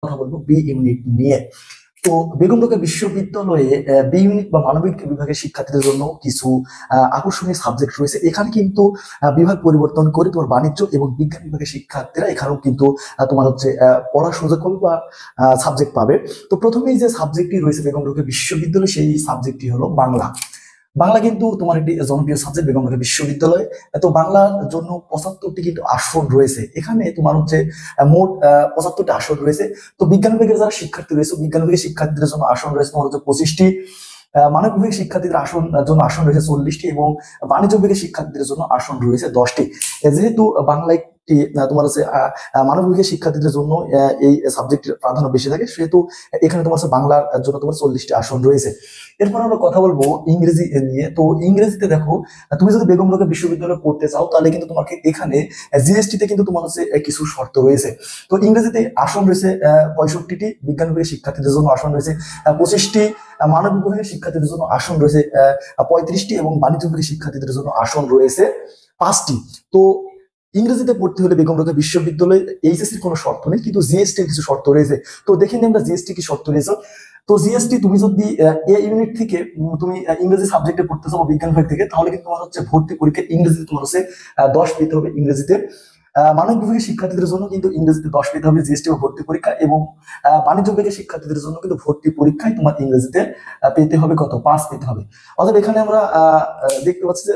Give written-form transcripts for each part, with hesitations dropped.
কথা বলবো B unit নিয়ে। তো বেগম রোকেয়া বিশ্ববিদ্যালয়ে বি ইউনিট বা মানবিক বিভাগের শিক্ষার্থীদের জন্য কিছু আকর্ষণীয় সাবজেক্ট রয়েছে। এখানে কিন্তু বিভাগ পরিবর্তন করে তোমার বাণিজ্য এবং বিজ্ঞান বিভাগের শিক্ষার্থীরা এখানেও কিন্তু তোমার হচ্ছে পড়ার সুযোগ পাবে বা সাবজেক্ট পাবে। তো প্রথমেই যে সাবজেক্টটি রয়েছে বেগম রোকেয়া বিশ্ববিদ্যালয়ে, সেই সাবজেক্টটি হলো বাংলা। বাংলা কিন্তু তোমার একটি জনপ্রিয় সাবজেক্ট বেগম রোকেয়া বিশ্ববিদ্যালয়ে। তো বাংলার জন্য 75টি কিন্তু আসন রয়েছে। এখানে তোমার হচ্ছে মোট 75টি আসন রয়েছে। তো বিজ্ঞান বিভাগের যারা শিক্ষার্থী রয়েছে, বিজ্ঞান বিভাগের শিক্ষার্থীদের জন্য আসন রয়েছে তোমার হচ্ছে 25টি, মানব বিভাগের শিক্ষার্থীদের জন্য আসন রয়েছে 40টি, এবং বাণিজ্য বিভাগের শিক্ষার্থীদের জন্য আসন রয়েছে 10টি। যেহেতু বাংলা একটি তোমার হচ্ছে মানব বিভাগের শিক্ষার্থীদের জন্য এই সাবজেক্টের প্রাধান্য বেশি থাকে, সেহেতু এখানে তোমার হচ্ছে বাংলার জন্য তোমার 40টি আসন রয়েছে। এরপর আমরা কথা বলবো ইংরেজি নিয়ে। তো ইংরেজিতে দেখো, তুমি যদি বেগম রোকেয়া বিশ্ববিদ্যালয়ে পড়তে চাও তাহলে কিন্তু তোমাকে এখানে জিএসটি তে কিন্তু তোমার হচ্ছে কিছু শর্ত রয়েছে। তো ইংরেজিতে আসন রয়েছে 65টি, বিজ্ঞান বিভাগের শিক্ষার্থীদের জন্য আসন রয়েছে 25টি, মানব বিভাগের শিক্ষার্থীদের জন্য আসন রয়েছে 35টি, এবং বাণিজ্য বিভাগের শিক্ষার্থীদের জন্য আসন রয়েছে 5টি। তো ইংরেজিতে পড়তে হলে বেগম রোকেয়া বিশ্ববিদ্যালয়ে এইচএসসির কোনো শর্ত নেই, কিন্তু জিএসটির কিছু শর্ত রয়েছে। তো দেখে নিই আমরা জিএসটি কি শর্ত রয়েছে। তো জিএসটি তুমি যদি এ ইউনিট থেকে তুমি ইংরেজি সাবজেক্টে পড়তে চাও বিজ্ঞান বিভাগ থেকে, তাহলে কিন্তু তোমার হচ্ছে ভর্তি পরীক্ষা ইংরেজিতে তোমার হচ্ছে 10 পেতে হবে ইংরেজিতে। মানব বিভাগের শিক্ষার্থীদের জন্য কিন্তু ইংরেজিতে 10 পেতে হবে জিএসটি ও ভর্তি পরীক্ষা, এবং বাণিজ্য বিভাগের শিক্ষার্থীদের জন্য কিন্তু ভর্তি পরীক্ষায় তোমার ইংরেজিতে পেতে হবে কত, 5 পেতে হবে। অর্থাৎ এখানে আমরা দেখতে পাচ্ছি যে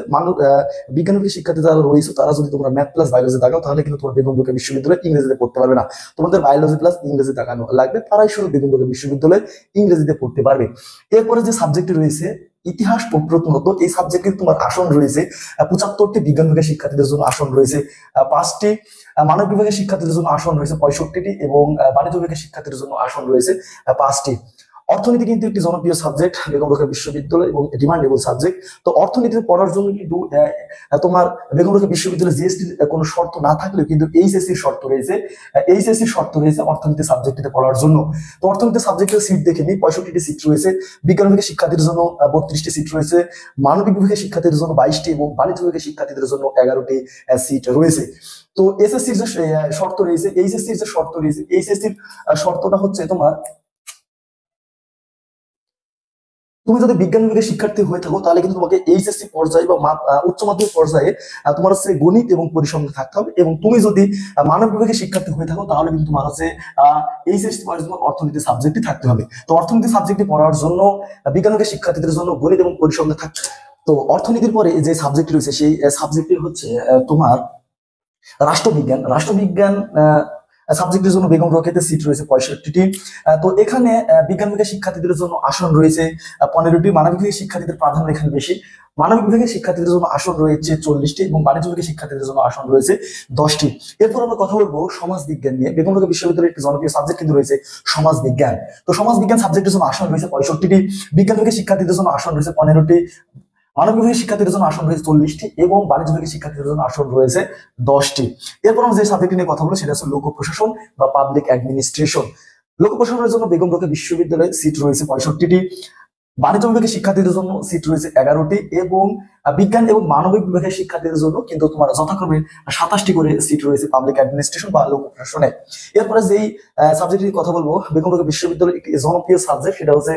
বিজ্ঞান বিভাগের শিক্ষার্থী যারা রয়েছে তারা যদি তোমরা ম্যাথ প্লাস বায়োলজি দেখাও, তাহলে কিন্তু তোমার বেগম রোকেয়া বিশ্ববিদ্যালয়ে ইংরেজিতে পড়তে পারবে না। তোমাদের বায়োলজি প্লাস ইংরেজি দেখানো লাগবে, তারাই শুধু বেগম রোকেয়া বিশ্ববিদ্যালয়ে ইংরেজিতে পড়তে পারবে। এরপরে যে সাবজেক্ট রয়েছে ইতিহাস ও প্রত্নতত্ত্ব, এই সাবজেক্টে তোমার আসন রয়েছে 75টি, বিজ্ঞান বিভাগের শিক্ষার্থীদের জন্য আসন রয়েছে 5টি, মানব বিভাগের শিক্ষার্থীদের জন্য আসন রয়েছে 65টি, এবং বাণিজ্য বিভাগের শিক্ষার্থীদের জন্য আসন রয়েছে 5টি। অর্থনীতি কিন্তু একটি জনপ্রিয় সাবজেক্ট বেগম রোকেয়া বিশ্ববিদ্যালয় এবং ডিমান্ডেবল সাবজেক্ট। তো অর্থনীতিতে পড়ার জন্য কিন্তু তোমার বেগম রোকেয়া বিশ্ববিদ্যালয়ে জিএসটির কোনো শর্ত না থাকলেও কিন্তু এইচএসসির শর্ত রয়েছে। এইচএসসির শর্ত রয়েছে অর্থনীতি সাবজেক্টে পড়ার জন্য। তো অর্থনীতি সাবজেক্টের সিট দেখে নিই, 65টি সিট রয়েছে, বিজ্ঞান বিভাগের শিক্ষার্থীদের জন্য 32টি সিট রয়েছে, মানবিক বিভাগের শিক্ষার্থীদের জন্য 22টি, এবং বাণিজ্য বিভাগের শিক্ষার্থীদের জন্য 11টি সিট রয়েছে। তো এসএসসির যে শর্ত রয়েছে, এইচএসসির যে শর্ত রয়েছে, এইচএসসির শর্তটা হচ্ছে তোমার, তুমি যদি বিজ্ঞান বিভাগের শিক্ষার্থী হয়ে থাকো তাহলে কিন্তু তোমাকে এইচএসসি পর্যায়ে বা উচ্চ মাধ্যমিক পর্যায়ে তোমার হচ্ছে গণিত এবং পরিসংখ্যান থাকতে হবে। এবং তুমি যদি মানব বিভাগের শিক্ষার্থী হয়ে থাকো তাহলে কিন্তু তোমার হচ্ছে এইচএসসি পর্যায়ে অর্থনীতি সাবজেক্টই থাকতে হবে। তো অর্থনীতি সাবজেক্টে পড়ার জন্য বিজ্ঞান বিভাগের শিক্ষার্থীদের জন্য গণিত এবং পরিসংখ্যান থাকতে। তো অর্থনীতির পরে যে সাবজেক্ট রয়েছে সেই সাবজেক্টটি হচ্ছে তোমার রাষ্ট্রবিজ্ঞান। রাষ্ট্রবিজ্ঞান সাবজেক্টের জন্য বেগম রোকেয়াতে সিট রয়েছে 65টি। তো এখানে বিজ্ঞান বিভাগের শিক্ষার্থীদের জন্য আসন রয়েছে 15টি, মানবিক বিভাগের শিক্ষার্থীদের প্রাধান্য এখানে বেশি। মানবিক বিভাগের শিক্ষার্থীদের জন্য আসন রয়েছে 40টি, এবং বাণিজ্য বিভাগের শিক্ষার্থীদের জন্য আসন রয়েছে 10টি। এরপর আমরা কথা বলবো সমাজ বিজ্ঞান নিয়ে। বেগম রোকেয়া বিশ্ববিদ্যালয়ের একটি জনপ্রিয় সাবজেক্ট কিন্তু রয়েছে সমাজ বিজ্ঞান। তো সমাজ বিজ্ঞান সাবজেক্টের জন্য আসন রয়েছে 65টি, বিজ্ঞান বিভাগের শিক্ষার্থীদের জন্য আসন রয়েছে 15টি, মানব বিভাগের শিক্ষার্থীদের জন্য আসন রয়েছে 40টি, এবং বাণিজ্য বিভাগের শিক্ষার্থীদের জন্য আসন রয়েছে 10টি। এরপর আমরা যে সাবজেক্ট নিয়ে কথা বলবো সেটা হচ্ছে লোক প্রশাসন বা পাবলিক অ্যাডমিনিস্ট্রেশন। লোক প্রশাসনের জন্য বেগম রোকেয়া বিশ্ববিদ্যালয়ে সিট রয়েছে 65টি, বাণিজ্য বিভাগের শিক্ষার্থীদের জন্য সিট রয়েছে 11টি, এবং বিজ্ঞান এবং মানবিক বিভাগের শিক্ষার্থীদের জন্য কিন্তু তোমার যথাক্রমে 27টি করে সিট রয়েছে পাবলিক অ্যাডমিনিস্ট্রেশন বা লোক প্রশাসনে। এরপরে যেই সাবজেক্টের কথা বলবো বেগম রোকেয়া বিশ্ববিদ্যালয়ের একটি জনপ্রিয় সাবজেক্ট, সেটা হচ্ছে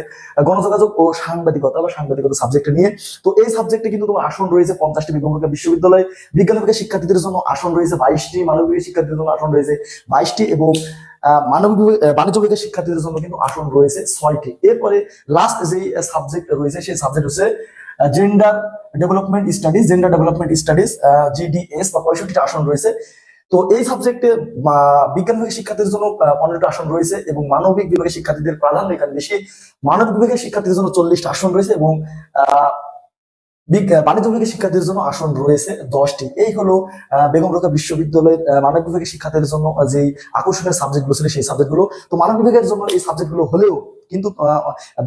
গণযোগাযোগ ও সাংবাদিকতা বা সাংবাদিকতা সাবজেক্ট নিয়ে। তো এই সাবজেক্টে কিন্তু তোমার আসন রয়েছে 50টি বেগম রোকেয়া বিশ্ববিদ্যালয়ে, বিজ্ঞান বিভাগের শিক্ষার্থীদের জন্য আসন রয়েছে 22টি, মানবিক বিভাগের শিক্ষার্থীদের জন্য আসন রয়েছে 22টি, এবং বাণিজ্য বিভাগের শিক্ষার্থীদের জন্য কিন্তু আসন রয়েছে 6টি। এরপরে লাস্ট যে সাবজেক্ট রয়েছে সেই সাবজেক্ট হচ্ছে gender development studies. Gender development studies GDS বা 65টি আসন রয়েছে। তো এই সাবজেক্টে বিজ্ঞান বিভাগের শিক্ষার্থীদের জন্য 15টি আসন রয়েছে, এবং মানবিক বিভাগের শিক্ষার্থীদের প্রাধান্য এখানে বেশি। মানবিক বিভাগের শিক্ষার্থীদের জন্য 40টি আসন রয়েছে, এবং বাণিজ্য বিভাগের শিক্ষার্থীদের জন্য আসন রয়েছে 10টি। এই হলো বেগম রোকেয়া বিশ্ববিদ্যালয়ের মানব বিভাগের শিক্ষার্থীদের জন্য যে আকর্ষণীয় সাবজেক্টগুলো ছিল সেই সাবজেক্টগুলো। তো মানব বিভাগের জন্য এই সাবজেক্টগুলো হলেও কিন্তু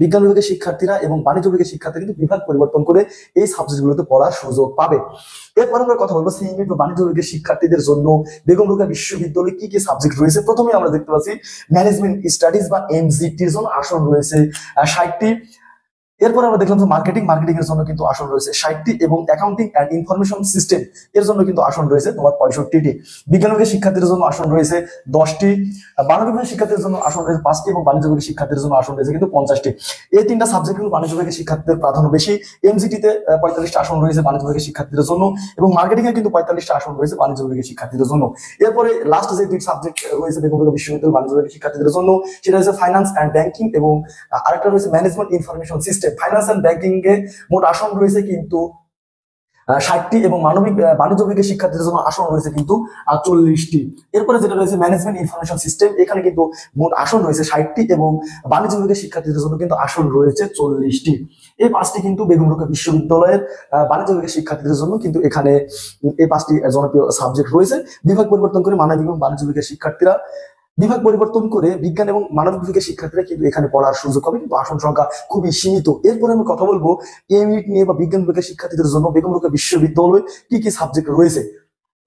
বিজ্ঞান বিভাগের শিক্ষার্থীরা এবং বাণিজ্য বিভাগের শিক্ষার্থীরা কিন্তু বিভাগ পরিবর্তন করে এই সাবজেক্টগুলোতে পড়ার সুযোগ পাবে। এরপর আমরা কথা বলবো সি ইউনিট বা বাণিজ্য বিভাগের শিক্ষার্থীদের জন্য বেগম রোকেয়া বিশ্ববিদ্যালয়ে কি কি সাবজেক্ট রয়েছে। প্রথমে আমরা দেখতে পাচ্ছি ম্যানেজমেন্ট স্টাডিজ বা এমজিটির জন্য আসন রয়েছে 60টি, এরপর আমরা দেখলাম যে মার্কেটিং এর জন্য কিন্তু আসন রয়েছে 60টি এবং অ্যাকাউন্টিং এন্ড ইনফরমেশন সিস্টেম এর জন্য কিন্তু আসন রয়েছে তোমার 65টি। বিজ্ঞান বিভাগের শিক্ষার্থীদের জন্য আসন রয়েছে 10টি, বাণিজ্য বিভাগের শিক্ষার্থীদের জন্য আসন রয়েছে 5টি এবং বাণিজ্য বিভাগের শিক্ষার্থীদের জন্য আসন রয়েছে কিন্তু 50টি। এই তিনটা সাবজেক্ট কিন্তু বাণিজ্য বিভাগের শিক্ষার্থীদের প্রাধান্য বেশি। এমজিটি তে 45টা আসন রয়েছে বাণিজ্য বিভাগের শিক্ষার্থীদের জন্য এবং মার্কেটিং এ কিন্তু 45টা আসন রয়েছে বাণিজ্য বিভাগের শিক্ষার্থীদের জন্য। এরপরে লাস্ট যে দুই সাবজেক্ট রয়েছে বেগম বিশ্ববিদ্যালয় বাণিজ্য বিভাগের শিক্ষার্থীদের জন্য সেটা হচ্ছে ফাইন্যান্স এন্ড ব্যাংকিং এবং আরেকটা রয়েছে management information system. Finance and banking এ মোট আসন রয়েছে কিন্তু 60টি এবং বাণিজ্য বিভাগের শিক্ষার্থীদের জন্য আসন রয়েছে কিন্তু 40টি। এরপরে যেটা রয়েছে ম্যানেজমেন্ট ইনফরমেশন সিস্টেম, এখানে কিন্তু মোট আসন রয়েছে 60টি এবং বাণিজ্য বিভাগের শিক্ষার্থীদের জন্য কিন্তু আসন রয়েছে 40টি। এই পাঁচটি কিন্তু বেগম রোকেয়া বিশ্ববিদ্যালয়ের বাণিজ্য বিভাগের শিক্ষার্থীদের জন্য কিন্তু এখানে এই পাঁচটি জনপ্রিয় সাবজেক্ট রয়েছে। বিভাগ পরিবর্তন করে মানবিক এবং বাণিজ্য বিভাগের শিক্ষার্থীরা বিভাগ পরিবর্তন করে বিজ্ঞান এবং মানবিক বিভাগের শিক্ষার্থীরা কিন্তু এখানে পড়ার সুযোগ হবে, কিন্তু আসন সংখ্যা খুবই সীমিত। এরপরে আমি কথা বলবো এই ইউনিট নিয়ে বা বিজ্ঞান বিভাগের শিক্ষার্থীদের জন্য বেগম রোকেয়া বিশ্ববিদ্যালয়ে কি কি সাবজেক্ট রয়েছে।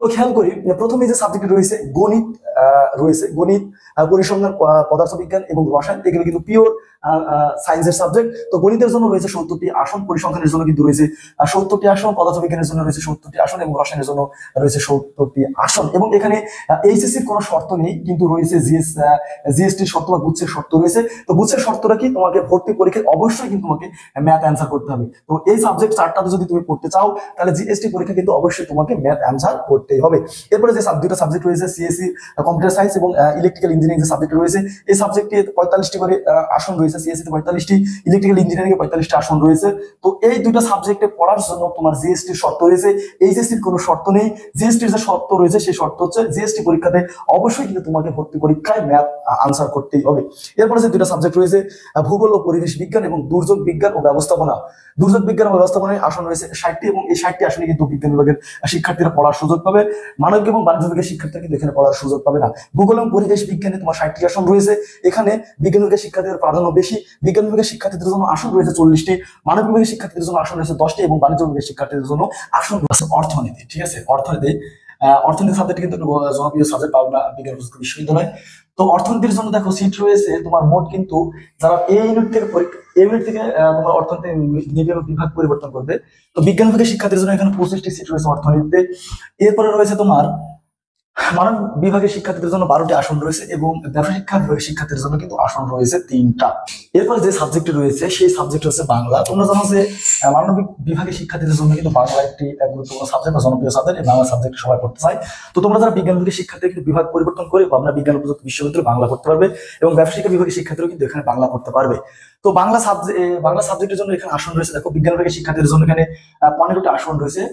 তো খেয়াল করি, প্রথমে যে সাবজেক্ট রয়েছে গণিত রয়েছে, গণিত, পরিসংখ্যান, পদার্থবিজ্ঞান এবং রসায়ন, এগুলো কিন্তু পিওর সায়েন্সের সাবজেক্ট। তো গণিতের জন্য রয়েছে 70টি আসন, পরিসংখ্যানের জন্য কিন্তু রয়েছে 70টি আসন, পদার্থবিজ্ঞানের জন্য রয়েছে 70টি আসন এবং রসায়নের জন্য রয়েছে 70টি আসন। এবং এখানে এইচএসসির কোনো শর্ত নেই, কিন্তু রয়েছে জিএসটির শর্ত বা গুচ্ছের শর্ত রয়েছে। তো গুচ্ছের শর্তটা কি, তোমাকে ভর্তি পরীক্ষায় অবশ্যই কিন্তু তোমাকে ম্যাথ অ্যান্সার করতে হবে। তো এই সাবজেক্ট চারটাতে যদি তুমি পড়তে চাও তাহলে জিএসটি পরীক্ষা কিন্তু অবশ্যই তোমাকে ম্যাথ অ্যান্সার করতেই হবে। এরপরে যে দুটো সাবজেক্ট রয়েছে সিএসসি কম্পিউটার সায়েন্স এবং ইলেকট্রিক্যাল ইঞ্জিনিয়ারিং যে সাবজেক্ট রয়েছে, এই সাবজেক্টে 45টি করে আসন রয়েছে, সিএসসি তে 45টি, ইলেকট্রিক্যাল ইঞ্জিনিয়ারিং এ 45টা আসন রয়েছে। তো এই দুটো সাবজেক্টে পড়ার জন্য তোমার জিএসটির শর্ত রয়েছে, এইচএসসির কোনো শর্ত নেই। জিএসটির যে শর্ত রয়েছে সেই শর্ত হচ্ছে জিএসটি পরীক্ষাতে অবশ্যই কিন্তু তোমাকে ভর্তি পরীক্ষায় ম্যাথ আনসার করতেই হবে। এরপরে যে দুটো সাবজেক্ট রয়েছে ভূগোল ও পরিবেশ বিজ্ঞান এবং দুর্যোগ বিজ্ঞান ও ব্যবস্থাপনা। দুর্যোগ বিজ্ঞান ও ব্যবস্থাপনায় আসন রয়েছে 60টি এবং এই 60টি আসনে কিন্তু বিজ্ঞান বিভাগের শিক্ষার্থীরা পড়ার সুযোগ পাবে। মানবিক এবং বাণিজ্য বিভাগের শিক্ষার্থীরা কিন্তু এখানে পড়ার সুযোগ পাবে না। ভূগোল এবং পরিবেশ বিজ্ঞানে তোমার 60টি আসন রয়েছে, এখানে বিজ্ঞান বিভাগের শিক্ষার্থীদের প্রাধান্য বেশি। বিজ্ঞান বিভাগের শিক্ষার্থীদের জন্য আসন রয়েছে 40টি, মানবিক বিভাগের শিক্ষার্থীদের জন্য আসন রয়েছে 10টি এবং বাণিজ্য বিভাগের শিক্ষার্থীদের জন্য আসন রয়েছে অর্থনীতি। ঠিক আছে, অর্থনীতি সাবজেক্ট কিন্তু জনপ্রিয় সাবজেক্ট পাবনা বিজ্ঞান প্রযুক্তি বিশ্ববিদ্যালয়। তো অর্থনীতির জন্য দেখো সিট রয়েছে তোমার মোট কিন্তু যারা এই ইউনিট থেকে তোমার অর্থনীতি বিভাগ পরিবর্তন করবে, তো বিজ্ঞান বিভাগের শিক্ষার্থীদের জন্য এখানে 25টি সিট রয়েছে অর্থনীতিতে। এরপরে রয়েছে তোমার মানব বিভাগের শিক্ষার্থীদের জন্য 12টি আসন রয়েছে এবং ব্যবসা শিক্ষা বিভাগের শিক্ষার্থীদের জন্য কিন্তু আসন রয়েছে 3টা। এরপরে যে সাবজেক্ট রয়েছে সেই সাবজেক্ট হচ্ছে বাংলা। তোমরা জানো যে মানবিক বিভাগের শিক্ষার্থীদের জন্য কিন্তু বাংলা একটি গুরুত্বপূর্ণ সাবজেক্ট বা জনপ্রিয় সাবজেক্ট, এই বাংলা সাবজেক্ট সবাই পড়তে চায়। তো তোমরা যারা বিজ্ঞান বিভাগের শিক্ষার্থী কিন্তু বিভাগ পরিবর্তন করে আমরা বিজ্ঞান প্রযুক্তি বিশ্ববিদ্যালয়ে বাংলা পড়তে পারবে এবং ব্যবসা শিক্ষা বিভাগের শিক্ষার্থীরা কিন্তু এখানে বাংলা পড়তে পারবে। তো বাংলা সাবজেক্টের জন্য এখানে আসন রয়েছে, দেখো বিজ্ঞান বিভাগের শিক্ষার্থীদের জন্য এখানে 15টি আসন রয়েছে,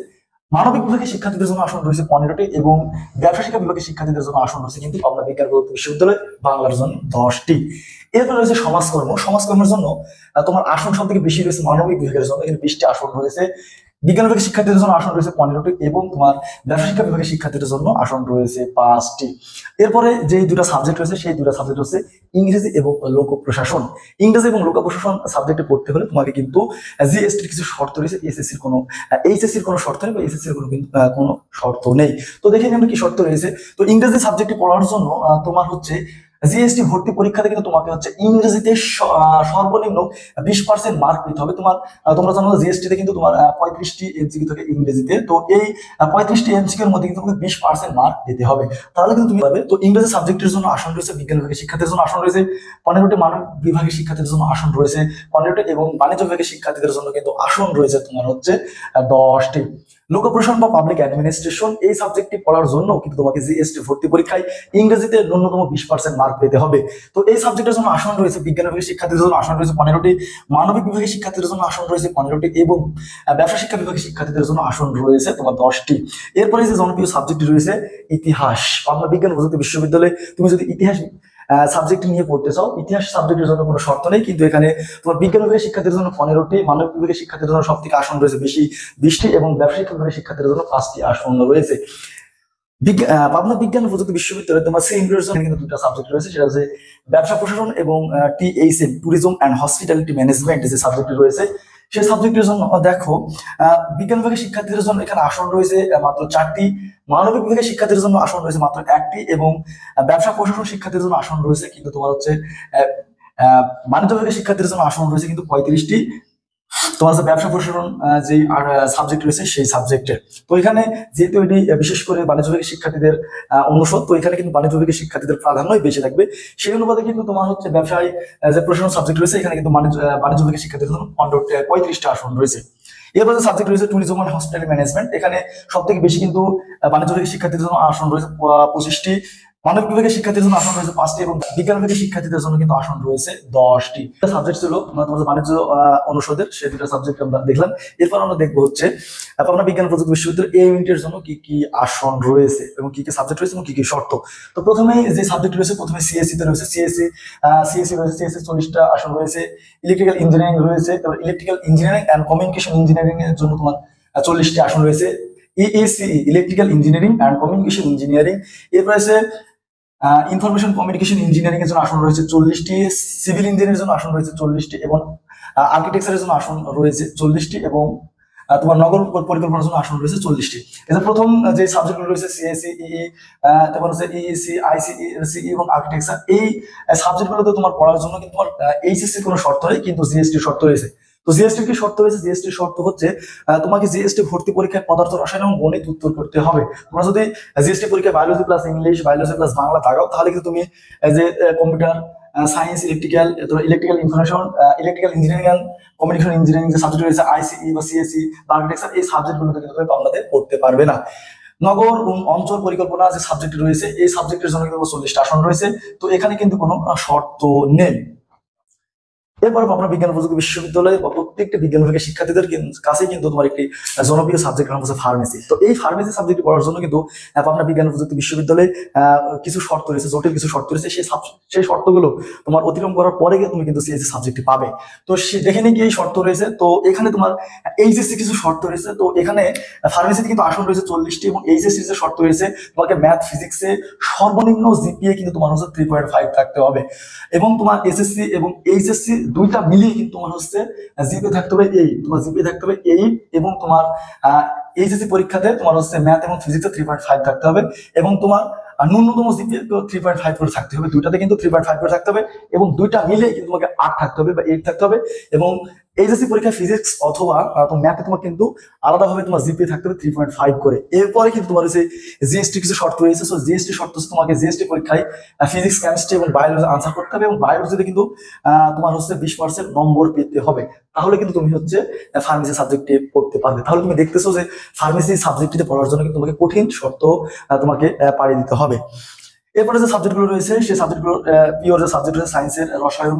মানবিক বিভাগের শিক্ষার্থীদের জন্য আসন রয়েছে 15টি এবং ব্যবসা শিক্ষা বিভাগের শিক্ষার্থীদের জন্য আসন রয়েছে কিন্তু পাবনা বিজ্ঞান প্রযুক্তি বিশ্ববিদ্যালয় বাংলার জন্য 10টি। এরপর রয়েছে সমাজকর্মের জন্য তোমার আসন সব থেকে বেশি রয়েছে মানবিক বিভাগের জন্য, এখানে 20টি আসন রয়েছে। বিজ্ঞান বিভাগের শিক্ষার্থীদের জন্য আসন রয়েছে 15টি এবং তোমার ব্যবসা শিক্ষা বিভাগের শিক্ষার্থীদের জন্য আসন রয়েছে 5টি। এরপরে যে দুটো সাবজেক্ট রয়েছে সেই দুটো সাবজেক্ট হচ্ছে ইংরেজি এবং লোক প্রশাসন। ইংরেজি এবং লোক প্রশাসন সাবজেক্টে পড়তে হলে তোমাকে কিন্তু জিএসটির কিছু শর্ত রয়েছে, এইচএসসির কোনো শর্ত নেই বা এসএসসির কোনো শর্ত নেই। তো দেখে আমরা কি শর্ত রয়েছে। তো ইংরেজি সাবজেক্টে পড়ার জন্য তোমার হচ্ছে জিএসটি ভর্তি পরীক্ষাতে কিন্তু তোমাকে হচ্ছে ইংরেজিতে সর্বনিম্ন 20% মার্ক পেতে হবে। তোমরা জানো জিএসটিতে কিন্তু তোমার 35টি এমসিকিউ থাকে ইংরেজিতে, তো এই 35টি এমসিকিউ এর মধ্যে কিন্তু তোমাকে 20% মার্ক পেতে হবে, তাহলে কিন্তু তুমি পাবে। তো ইংরেজি সাবজেক্টের জন্য আসন রয়েছে, বিজ্ঞান বিভাগের শিক্ষার্থীদের জন্য আসন রয়েছে 15টি, মানব বিভাগের শিক্ষার্থীদের জন্য আসন রয়েছে 15টি এবং বাণিজ্য বিভাগের শিক্ষার্থীদের জন্য কিন্তু আসন রয়েছে তোমার হচ্ছে 10টি। লোক প্রশাসন বা পাবলিক অ্যাডমিনিস্ট্রেশন এই সাবজেক্টটি পড়ার জন্য কিন্তু তোমাকে জিএসটি ভর্তি পরীক্ষায় ইংরেজিতে ন্যূনতম 20% মার্ক পেতে হবে। তো এই সাবজেক্টের জন্য আসন রয়েছে বিজ্ঞান বিভাগের শিক্ষার্থীদের জন্য আসন রয়েছে 15টি, মানবিক বিভাগের শিক্ষার্থীদের জন্য আসন রয়েছে 15টি এবং ব্যবসা শিক্ষা বিভাগের শিক্ষার্থীদের জন্য আসন রয়েছে তোমার 10টি। এরপরে যে জনপ্রিয় সাবজেক্টটি রয়েছে ইতিহাস। পাবনা বিজ্ঞান প্রযুক্তি বিশ্ববিদ্যালয়ে তুমি যদি ইতিহাস সাবজেক্ট নিয়ে পড়তে চাও, ইতিহাস সাবজেক্টের জন্য কোনো শর্ত নেই, কিন্তু এখানে তোমার বিজ্ঞান বিভাগের শিক্ষার্থীদের জন্য 15টি, মানবিক বিভাগের শিক্ষার্থীদের জন্য সব থেকে আসন রয়েছে বেশি 20টি এবং ব্যবসায়িক বিভাগের শিক্ষার্থীদের জন্য 5টি আসন রয়েছে। পাবনা বিজ্ঞান প্রযুক্তি বিশ্ববিদ্যালয়ে তোমার সিএমবির জন্য কিন্তু দুটো সাবজেক্ট রয়েছে, সেটা হচ্ছে ব্যবসা প্রশাসন এবং THM tourism and hospitality management যে সাবজেক্ট রয়েছে সেই সাবজেক্টের জন্য দেখো বিজ্ঞান বিভাগের শিক্ষার্থীদের জন্য এখানে আসন রয়েছে মাত্র 4টি, মানবিক বিভাগের শিক্ষার্থীদের জন্য আসন রয়েছে মাত্র 1টি এবং ব্যবসা প্রশাসন শিক্ষার্থীদের জন্য আসন রয়েছে কিন্তু তোমার হচ্ছে বাণিজ্য বিভাগের শিক্ষার্থীদের জন্য আসন রয়েছে কিন্তু 35টি তোমার যে ব্যবসা প্রসারণ যে সাবজেক্ট রয়েছে সেই সাবজেক্টে। তো এখানে যেহেতু এটি বিশেষ করে বাণিজ্য বিভাগের শিক্ষার্থীদের অনুষদ, তো এখানে কিন্তু বাণিজ্য বিভাগের শিক্ষার্থীদের প্রাধান্যই বেশি থাকবে। সেই অনুপাতে কিন্তু তোমার হচ্ছে ব্যবসায় যে প্রসারণ সাবজেক্ট রয়েছে, এখানে কিন্তু বাণিজ্য বিভাগের শিক্ষার্থীদের জন্য 35টা আসন রয়েছে। এরপর যে সাবজেক্ট রয়েছে ট্যুরিজম অ্যান্ড হসপিটালিটি ম্যানেজমেন্ট, এখানে সব থেকে বেশি কিন্তু বাণিজ্য বিভাগের শিক্ষার্থীদের জন্য আসন রয়েছে 25টি, মানবিক বিভাগের শিক্ষার্থীদের জন্য আসন রয়েছে 5টি এবং বিজ্ঞান বিভাগের শিক্ষার্থীদের জন্য কিন্তু আসন রয়েছে 10টি। সাবজেক্ট ছিল তোমাদের বাণিজ্য অনুষদের, সেই দুটো সাবজেক্ট আমরা দেখলাম। এরপর আমরা দেখবো হচ্ছে পাবনা বিজ্ঞান ও প্রযুক্তি বিশ্ববিদ্যালয়ের এই ইউনিটের জন্য কি কি আসন রয়েছে এবং কি কি সাবজেক্ট রয়েছে এবং কি কি শর্ত। তো প্রথমে যে সাবজেক্ট রয়েছে, প্রথমে সিএসসি তে রয়েছে সিএসসি রয়েছে, সিএসসি 40টা আসন রয়েছে। ইলেকট্রিক্যাল ইঞ্জিনিয়ারিং রয়েছে, তারপর electrical engineering and communication engineering এর জন্য তোমার 40টি আসন রয়েছে। ESC electrical engineering and communication engineering. এরপর আছে ইনফরমেশন কমিউনিকেশন ইঞ্জিনিয়ারিং এর জন্য আসন রয়েছে 40টি, সিভিল ইঞ্জিনিয়ারিং জন্য আসন রয়েছে 40টি এবং আর্কিটেকচারের জন্য আসন রয়েছে 40টি এবং তোমার নগর পরিকল্পনার জন্য আসন রয়েছে 40টি। এটা প্রথম যে সাবজেক্টগুলো রয়েছে সিএসসি, তারপর হচ্ছে ইইসি, আইসিই এবং আর্কিটেকচার, এই সাবজেক্টগুলোতে তোমার পড়ার জন্য কিন্তু তোমার এইচএসসি কোনো শর্ত নেই, কিন্তু জিএসটি শর্ত রয়েছে। তো জিএসটির কি শর্ত রয়েছে? জিএসটির শর্ত হচ্ছে তোমাকে জিএসটি ভর্তি পরীক্ষায় পদার্থ রসায়ন এবং গণিত উত্তর করতে হবে। তোমরা যদি জিএসটি পরীক্ষায় biology plus English, biology plus Bangla দাগাও, তাহলে কিন্তু তুমি যে computer science, electrical information, electrical engineering and communication engineering যে সাবজেক্ট রয়েছে আইসিই বা সিএসসি বা আর্কিটেকচার, এই সাবজেক্টগুলোতে কিন্তু তুমি বাংলাতে পড়তে পারবে না। নগর অঞ্চল পরিকল্পনা যে সাবজেক্ট রয়েছে, এই সাবজেক্টের জন্য কিন্তু 40টা আসন রয়েছে। তো এখানে কিন্তু কোনো শর্ত নেই। এরপর পাবনা বিজ্ঞান ও প্রযুক্তি বিশ্ববিদ্যালয়ে প্রত্যেকটা বিজ্ঞান বিভাগের শিক্ষার্থীদের কাছে কিন্তু তোমার একটি জনপ্রিয় সাবজেক্ট নাম হচ্ছে ফার্মেসি। তো এই ফার্মেসি সাবজেক্ট পড়ার জন্য কিন্তু পাবনা বিজ্ঞান ও প্রযুক্তি বিশ্ববিদ্যালয়ে কিছু শর্ত রয়েছে, জটিল কিছু শর্ত রয়েছে। সেই শর্তগুলো তোমার অতিক্রম করার পরে গিয়ে তুমি কিন্তু সিএসসি সাবজেক্টটি পাবে। তো দেখে নিয়ে কি এই শর্ত রয়েছে। তো এখানে তোমার এইচএসসি কিছু শর্ত রয়েছে। তো এখানে ফার্মেসিতে কিন্তু আসন রয়েছে 40টি এবং এইচএসসি যে শর্ত রয়েছে, তোমাকে ম্যাথ ফিজিক্সে সর্বনিম্ন জিপিএ কিন্তু তোমার হচ্ছে 3.5 থাকতে হবে এবং তোমার এসএসসি এবং এইচএসসি দুইটা মিলিয়ে কিন্তু তোমার হচ্ছে জিপিএ থাকতে হবে 8, তোমার জিপিএ থাকতে হবে 8 এবং তোমার এইচএসসি পরীক্ষাতে তোমার হচ্ছে ম্যাথ এবং ফিজিক্সে 3.5 থাকতে হবে এবং তোমার ন্যূনতম জিপিএ 3.5 করে থাকতে হবে। দুইটাতে কিন্তু 3.5 করে থাকতে হবে এবং দুইটা মিলে কিন্তু তোমাকে 8 থাকতে হবে বা 8 থাকতে হবে এবং এইচএসসি পরীক্ষা ফিজিক্স অথবা ম্যাথে তোমার কিন্তু আলাদাভাবে তোমার জিপিএ থাকতে হবে 3.5 করে। এরপরে কিন্তু তোমার হচ্ছে জিএসটি কিছু শর্ত রয়েছে। সো জিএসটি শর্ত হচ্ছে তোমাকে জিএসটি পরীক্ষায় ফিজিক্স, কেমিস্ট্রি এবং বায়োলজি আনসার করতে হবে এবং বায়োলজিতে কিন্তু তোমার হচ্ছে 20% নম্বর পেতে হবে, তাহলে কিন্তু তুমি হচ্ছে ফার্মেসি সাবজেক্টে পড়তে পারবে। তাহলে তুমি দেখতেছো যে ফার্মেসি সাবজেক্টটিতে পড়ার জন্য কিন্তু তোমাকে কঠিন শর্ত তোমাকে পাড়ি দিতে হবে। এরপরে যে সাবজেক্টগুলো রয়েছে সেই সাবজেক্টগুলো পিওর যে সাবজেক্ট রয়েছে সায়েন্সের রসায়ন,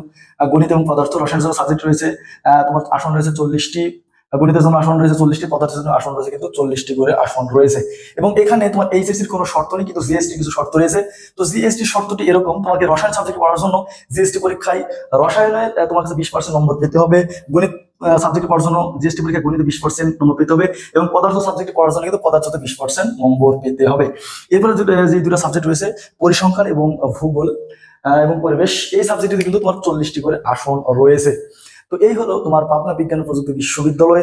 গণিত এবং পদার্থ। রসায়নের জন্য সাবজেক্ট রয়েছে তোমার আসন রয়েছে 40টি, গণিতের জন্য আসন রয়েছে 40টি, পদার্থের জন্য আসন রয়েছে কিন্তু 40টি করে আসন রয়েছে এবং এখানে তোমার এইচএসসির কোনো শর্ত নেই, কিন্তু জিএসটি কিছু শর্ত রয়েছে। তো জিএসটি শর্তটি এরকম, তোমাকে রসায়ন সাবজেক্ট পড়ার জন্য জিএসটি পরীক্ষায় রসায়নে তোমার কাছে 20% নম্বর পেতে হবে, গণিত সাবজেক্ট পড়ার জন্য জিএসটি পরীক্ষায় গণিতে 20% নম্বর পেতে হবে এবং পদার্থ সাবজেক্ট পড়ার জন্য কিন্তু পদার্থতে 20% নম্বর পেতে হবে। এরপরে যে দুটো সাবজেক্ট রয়েছে পরিসংখ্যান এবং ভূগোল এবং পরিবেশ, এই সাবজেক্টে কিন্তু তোমার 40টি করে আসন রয়েছে। তো এই হলো তোমার পাবনা বিজ্ঞান ও প্রযুক্তি বিশ্ববিদ্যালয়ে